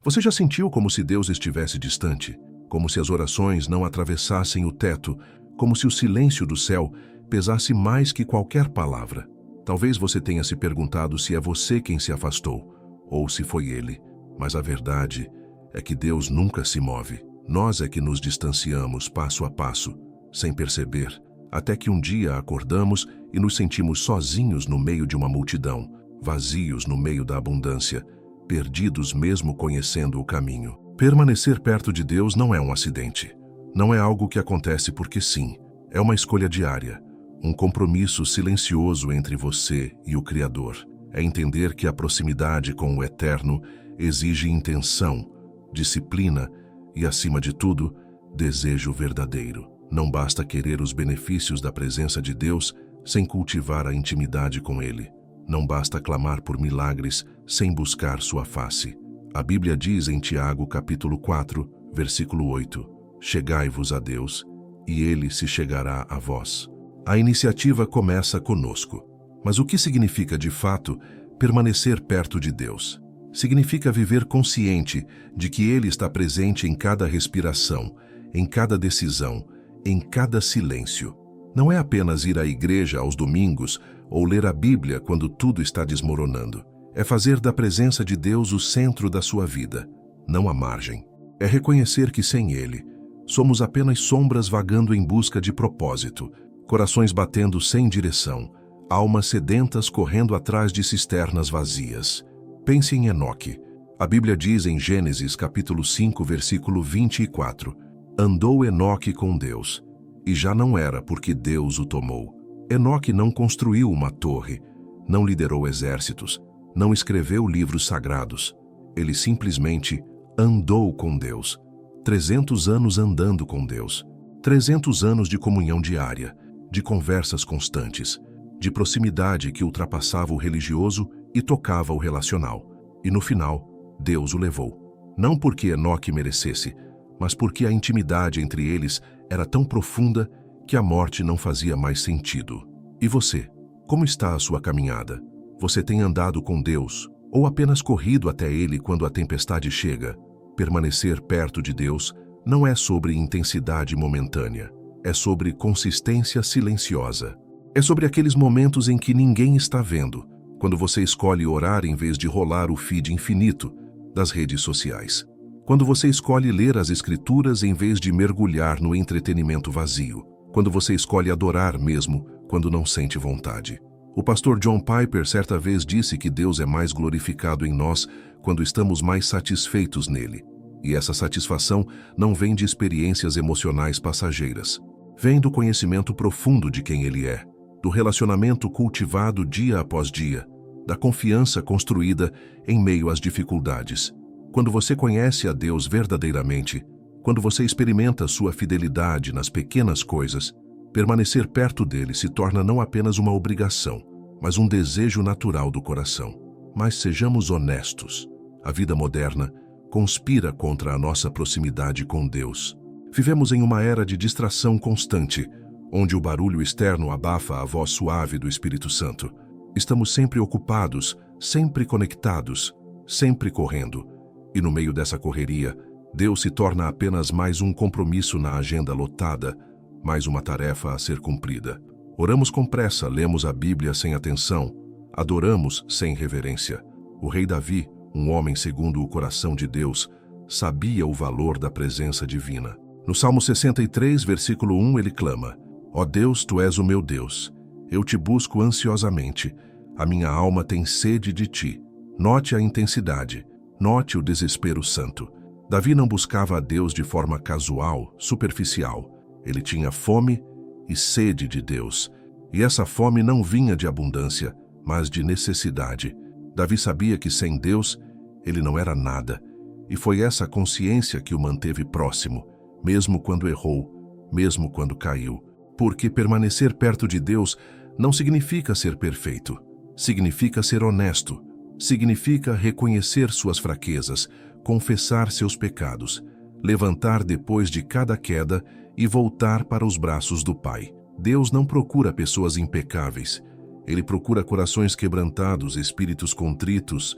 Você já sentiu como se Deus estivesse distante? Como se as orações não atravessassem o teto? Como se o silêncio do céu pesasse mais que qualquer palavra? Talvez você tenha se perguntado se é você quem se afastou, ou se foi Ele. Mas a verdade é que Deus nunca se move. Nós é que nos distanciamos passo a passo, sem perceber, até que um dia acordamos e nos sentimos sozinhos no meio de uma multidão, vazios no meio da abundância, perdidos mesmo conhecendo o caminho. Permanecer perto de Deus não é um acidente. Não é algo que acontece porque sim. É uma escolha diária, um compromisso silencioso entre você e o Criador. É entender que a proximidade com o Eterno exige intenção, disciplina e, acima de tudo, desejo verdadeiro. Não basta querer os benefícios da presença de Deus sem cultivar a intimidade com Ele. Não basta clamar por milagres sem buscar sua face. A Bíblia diz em Tiago capítulo 4, versículo 8, chegai-vos a Deus, e Ele se chegará a vós. A iniciativa começa conosco. Mas o que significa, de fato, permanecer perto de Deus? Significa viver consciente de que Ele está presente em cada respiração, em cada decisão, em cada silêncio. Não é apenas ir à igreja aos domingos ou ler a Bíblia quando tudo está desmoronando. É fazer da presença de Deus o centro da sua vida, não a margem. É reconhecer que sem Ele, somos apenas sombras vagando em busca de propósito, corações batendo sem direção, almas sedentas correndo atrás de cisternas vazias. Pense em Enoque. A Bíblia diz em Gênesis capítulo 5, versículo 24, andou Enoque com Deus, e já não era porque Deus o tomou. Enoque não construiu uma torre, não liderou exércitos, não escreveu livros sagrados. Ele simplesmente andou com Deus. 300 anos andando com Deus. 300 anos de comunhão diária, de conversas constantes, de proximidade que ultrapassava o religioso e tocava o relacional. E no final, Deus o levou. Não porque Enoque merecesse, mas porque a intimidade entre eles era tão profunda que a morte não fazia mais sentido. E você? Como está a sua caminhada? Você tem andado com Deus ou apenas corrido até Ele quando a tempestade chega? Permanecer perto de Deus não é sobre intensidade momentânea, é sobre consistência silenciosa. É sobre aqueles momentos em que ninguém está vendo, quando você escolhe orar em vez de rolar o feed infinito das redes sociais. Quando você escolhe ler as Escrituras em vez de mergulhar no entretenimento vazio. Quando você escolhe adorar mesmo quando não sente vontade. O pastor John Piper certa vez disse que Deus é mais glorificado em nós quando estamos mais satisfeitos nele. E essa satisfação não vem de experiências emocionais passageiras. Vem do conhecimento profundo de quem Ele é, do relacionamento cultivado dia após dia, da confiança construída em meio às dificuldades. Quando você conhece a Deus verdadeiramente, quando você experimenta sua fidelidade nas pequenas coisas, permanecer perto dele se torna não apenas uma obrigação, mas um desejo natural do coração. Mas sejamos honestos, a vida moderna conspira contra a nossa proximidade com Deus. Vivemos em uma era de distração constante, onde o barulho externo abafa a voz suave do Espírito Santo. Estamos sempre ocupados, sempre conectados, sempre correndo. E no meio dessa correria, Deus se torna apenas mais um compromisso na agenda lotada, mais uma tarefa a ser cumprida. Oramos com pressa, lemos a Bíblia sem atenção, adoramos sem reverência. O rei Davi, um homem segundo o coração de Deus, sabia o valor da presença divina. No Salmo 63, versículo 1, ele clama: ó Deus, Tu és o meu Deus. Eu te busco ansiosamente. A minha alma tem sede de Ti. Note a intensidade. Note o desespero santo. Davi não buscava a Deus de forma casual, superficial. Ele tinha fome e sede de Deus. E essa fome não vinha de abundância, mas de necessidade. Davi sabia que sem Deus, ele não era nada. E foi essa consciência que o manteve próximo, mesmo quando errou, mesmo quando caiu. Porque permanecer perto de Deus não significa ser perfeito. Significa ser honesto. Significa reconhecer suas fraquezas, confessar seus pecados, levantar depois de cada queda e voltar para os braços do Pai. Deus não procura pessoas impecáveis. Ele procura corações quebrantados, espíritos contritos,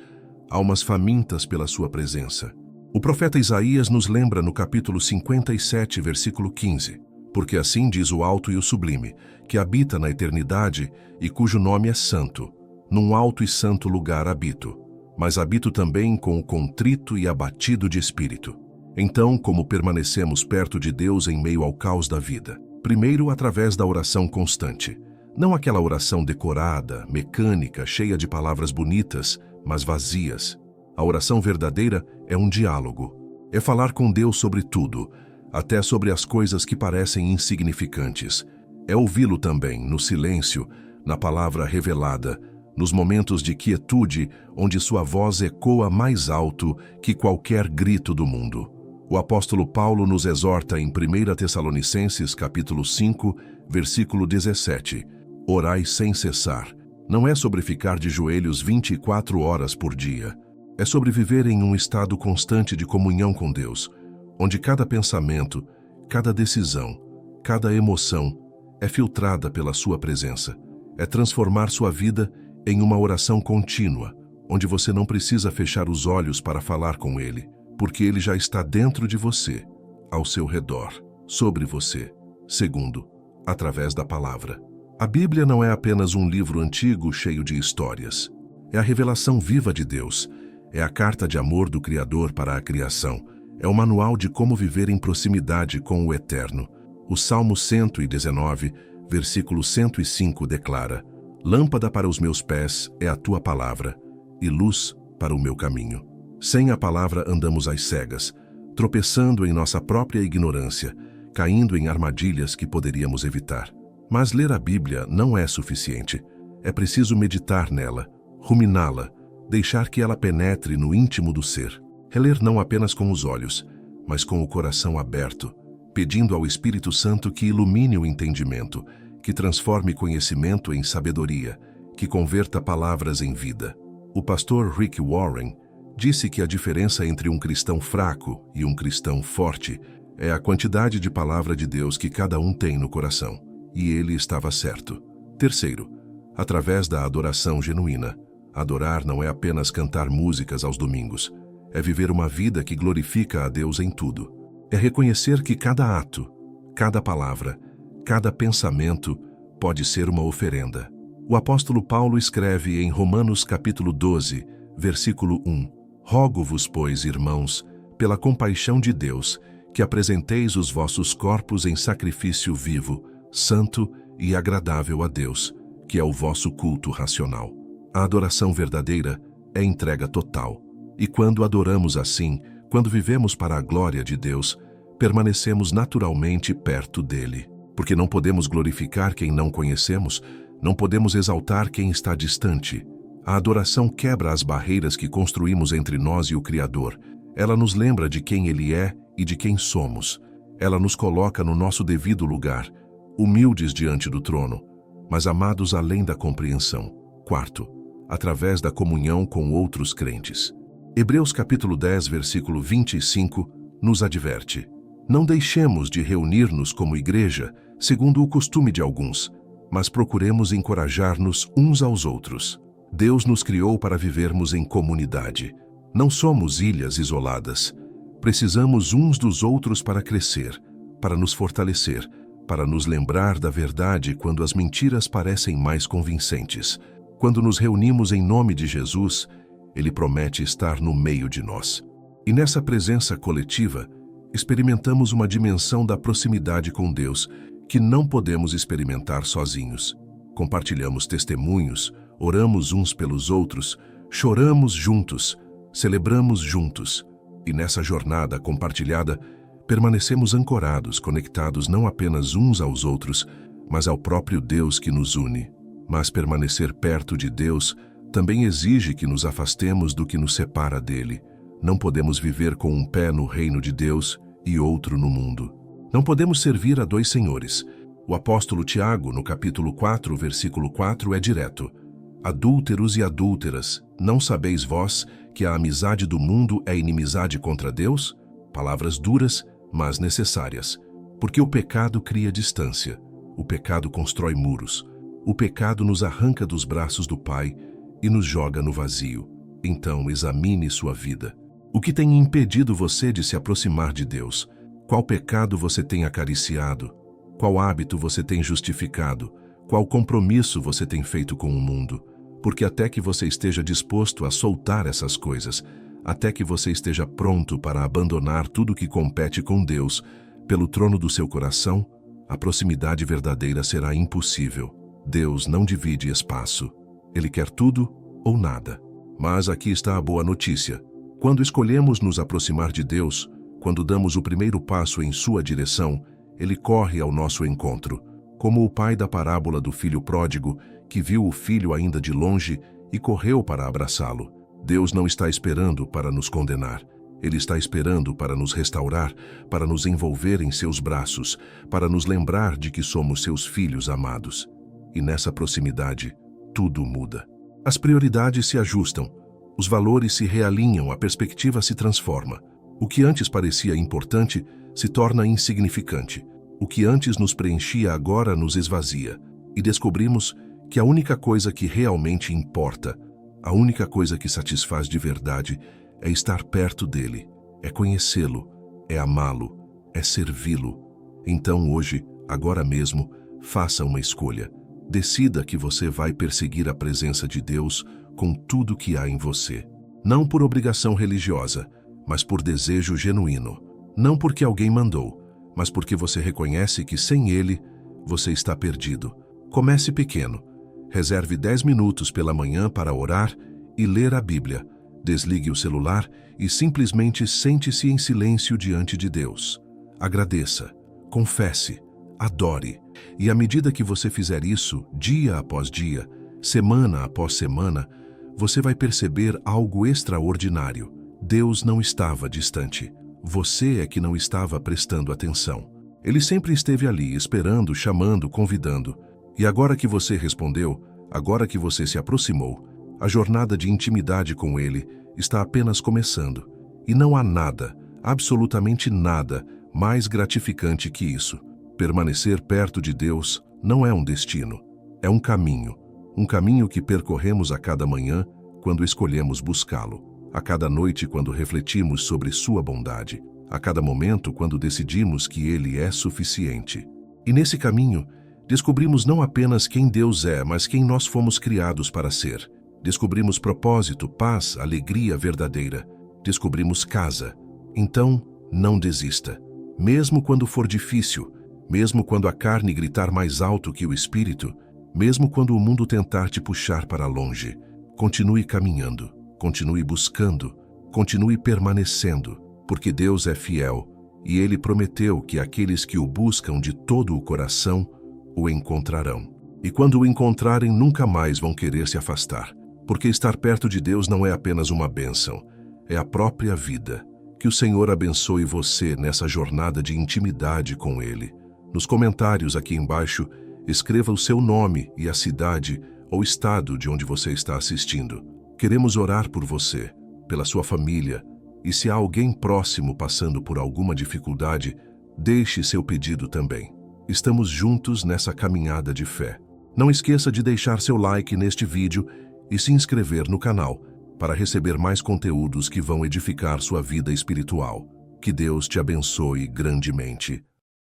almas famintas pela sua presença. O profeta Isaías nos lembra no capítulo 57, versículo 15: porque assim diz o alto e o sublime, que habita na eternidade e cujo nome é santo. Num alto e santo lugar habito, mas habito também com o contrito e abatido de espírito. Então, como permanecemos perto de Deus em meio ao caos da vida? Primeiro, através da oração constante. Não aquela oração decorada, mecânica, cheia de palavras bonitas, mas vazias. A oração verdadeira é um diálogo. É falar com Deus sobre tudo, até sobre as coisas que parecem insignificantes. É ouvi-lo também, no silêncio, na palavra revelada, nos momentos de quietude, onde sua voz ecoa mais alto que qualquer grito do mundo. O apóstolo Paulo nos exorta em 1 Tessalonicenses, capítulo 5, versículo 17. Orai sem cessar. Não é sobre ficar de joelhos 24 horas por dia. É sobre viver em um estado constante de comunhão com Deus, onde cada pensamento, cada decisão, cada emoção é filtrada pela sua presença. É transformar sua vida em uma oração contínua, onde você não precisa fechar os olhos para falar com Ele, porque Ele já está dentro de você, ao seu redor, sobre você. Segundo, através da palavra. A Bíblia não é apenas um livro antigo cheio de histórias. É a revelação viva de Deus. É a carta de amor do Criador para a criação. É o manual de como viver em proximidade com o Eterno. O Salmo 119, versículo 105 declara: Lâmpada para os meus pés é a tua palavra, e luz para o meu caminho. Sem a palavra andamos às cegas, tropeçando em nossa própria ignorância, caindo em armadilhas que poderíamos evitar. Mas ler a Bíblia não é suficiente. É preciso meditar nela, ruminá-la, deixar que ela penetre no íntimo do ser. Reler não apenas com os olhos, mas com o coração aberto, pedindo ao Espírito Santo que ilumine o entendimento, que transforme conhecimento em sabedoria, que converta palavras em vida. O pastor Rick Warren disse que a diferença entre um cristão fraco e um cristão forte é a quantidade de palavra de Deus que cada um tem no coração. E ele estava certo. Terceiro, através da adoração genuína. Adorar não é apenas cantar músicas aos domingos. É viver uma vida que glorifica a Deus em tudo. É reconhecer que cada ato, cada palavra, cada pensamento pode ser uma oferenda. O apóstolo Paulo escreve em Romanos capítulo 12, versículo 1: Rogo-vos, pois, irmãos, pela compaixão de Deus, que apresenteis os vossos corpos em sacrifício vivo, santo e agradável a Deus, que é o vosso culto racional. A adoração verdadeira é entrega total. E quando adoramos assim, quando vivemos para a glória de Deus, permanecemos naturalmente perto dele. Porque não podemos glorificar quem não conhecemos, não podemos exaltar quem está distante. A adoração quebra as barreiras que construímos entre nós e o Criador. Ela nos lembra de quem Ele é e de quem somos. Ela nos coloca no nosso devido lugar, humildes diante do trono, mas amados além da compreensão. Quarto, através da comunhão com outros crentes. Hebreus capítulo 10, versículo 25, nos adverte: Não deixemos de reunir-nos como igreja, segundo o costume de alguns, mas procuremos encorajar-nos uns aos outros. Deus nos criou para vivermos em comunidade. Não somos ilhas isoladas. Precisamos uns dos outros para crescer, para nos fortalecer, para nos lembrar da verdade quando as mentiras parecem mais convincentes. Quando nos reunimos em nome de Jesus, Ele promete estar no meio de nós. E nessa presença coletiva, experimentamos uma dimensão da proximidade com Deus que não podemos experimentar sozinhos. Compartilhamos testemunhos, oramos uns pelos outros, choramos juntos, celebramos juntos. E nessa jornada compartilhada, permanecemos ancorados, conectados não apenas uns aos outros, mas ao próprio Deus que nos une. Mas permanecer perto de Deus também exige que nos afastemos do que nos separa dele. Não podemos viver com um pé no reino de Deus e outro no mundo. Não podemos servir a dois senhores. O apóstolo Tiago, no capítulo 4, versículo 4, é direto: Adúlteros e adúlteras, não sabeis vós que a amizade do mundo é inimizade contra Deus? Palavras duras, mas necessárias, porque o pecado cria distância, o pecado constrói muros, o pecado nos arranca dos braços do Pai e nos joga no vazio. Então examine sua vida. O que tem impedido você de se aproximar de Deus? Qual pecado você tem acariciado? Qual hábito você tem justificado? Qual compromisso você tem feito com o mundo? Porque até que você esteja disposto a soltar essas coisas, até que você esteja pronto para abandonar tudo que compete com Deus, pelo trono do seu coração, a proximidade verdadeira será impossível. Deus não divide espaço. Ele quer tudo ou nada. Mas aqui está a boa notícia. Quando escolhemos nos aproximar de Deus, quando damos o primeiro passo em sua direção, Ele corre ao nosso encontro, como o pai da parábola do filho pródigo, que viu o filho ainda de longe e correu para abraçá-lo. Deus não está esperando para nos condenar. Ele está esperando para nos restaurar, para nos envolver em seus braços, para nos lembrar de que somos seus filhos amados. E nessa proximidade, tudo muda. As prioridades se ajustam, os valores se realinham, a perspectiva se transforma. O que antes parecia importante se torna insignificante. O que antes nos preenchia agora nos esvazia. E descobrimos que a única coisa que realmente importa, a única coisa que satisfaz de verdade, é estar perto dele, é conhecê-lo, é amá-lo, é servi-lo. Então hoje, agora mesmo, faça uma escolha. Decida que você vai perseguir a presença de Deus com tudo que há em você. Não por obrigação religiosa, mas por desejo genuíno. Não porque alguém mandou, mas porque você reconhece que sem Ele, você está perdido. Comece pequeno. Reserve 10 minutos pela manhã para orar e ler a Bíblia. Desligue o celular e simplesmente sente-se em silêncio diante de Deus. Agradeça, confesse, adore. E à medida que você fizer isso, dia após dia, semana após semana, você vai perceber algo extraordinário. Deus não estava distante. Você é que não estava prestando atenção. Ele sempre esteve ali, esperando, chamando, convidando. E agora que você respondeu, agora que você se aproximou, a jornada de intimidade com Ele está apenas começando. E não há nada, absolutamente nada, mais gratificante que isso. Permanecer perto de Deus não é um destino, é um caminho que percorremos a cada manhã quando escolhemos buscá-lo, a cada noite quando refletimos sobre sua bondade, a cada momento quando decidimos que Ele é suficiente. E nesse caminho, descobrimos não apenas quem Deus é, mas quem nós fomos criados para ser. Descobrimos propósito, paz, alegria verdadeira. Descobrimos casa. Então, não desista. Mesmo quando for difícil, mesmo quando a carne gritar mais alto que o espírito, mesmo quando o mundo tentar te puxar para longe, continue caminhando, continue buscando, continue permanecendo, porque Deus é fiel e Ele prometeu que aqueles que o buscam de todo o coração o encontrarão. E quando o encontrarem, nunca mais vão querer se afastar, porque estar perto de Deus não é apenas uma bênção, é a própria vida. Que o Senhor abençoe você nessa jornada de intimidade com Ele. Nos comentários aqui embaixo, escreva o seu nome e a cidade ou estado de onde você está assistindo. Queremos orar por você, pela sua família, e se há alguém próximo passando por alguma dificuldade, deixe seu pedido também. Estamos juntos nessa caminhada de fé. Não esqueça de deixar seu like neste vídeo e se inscrever no canal para receber mais conteúdos que vão edificar sua vida espiritual. Que Deus te abençoe grandemente.